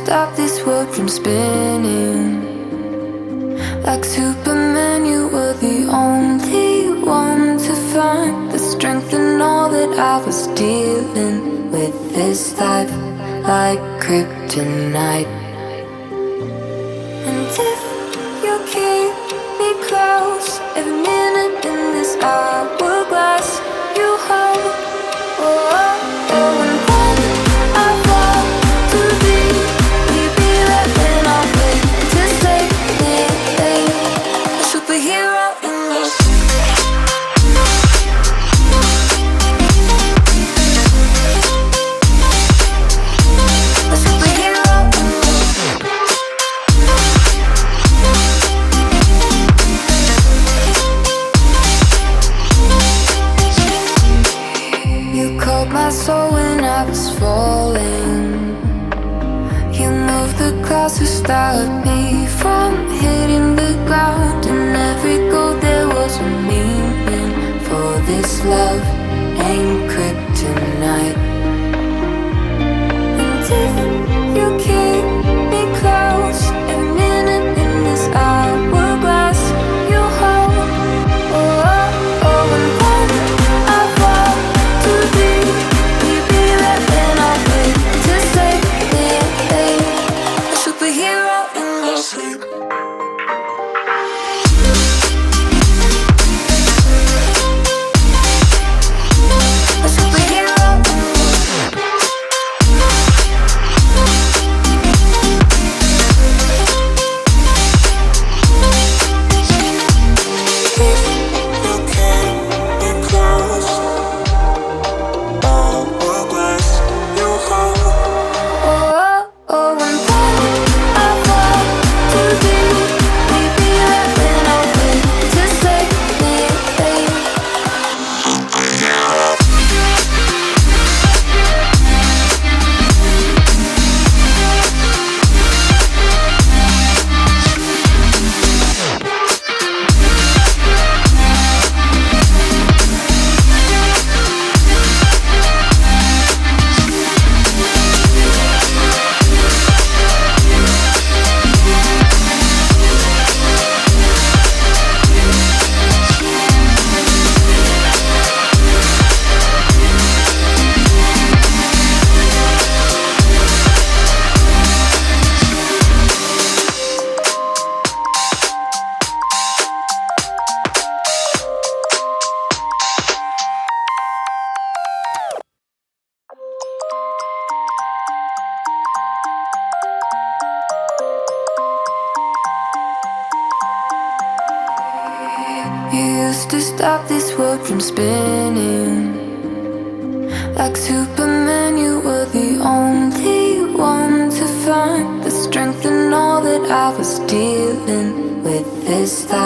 stop this world from spinning. Like Superman, you were the only one to find the strength in all that I was dealing with. This life like kryptonite. And if you keep me close, every minute in this hourglass you hold. Oh, oh, oh, and when I fall too deep, we'd be right in our way to save me, a superhero in your a superhero in you called my soul when I was falling. You moved the clouds to stop me from hitting the ground. In every goal there was a meaning, for this love ain't kryptonite. And if you keep me close, every minute in this hourglass you hold. Oh, oh, oh, and when I fall too deep, we'd be right in our way to save me, a superhero in your sleep. A superhero in your sleep. Oh, oh, oh, and when I fall too deep, we'd be right in our way to save me, you used to stop this world from spinning. Like Superman, you were the only one to find the strength in all that I was dealing with. This life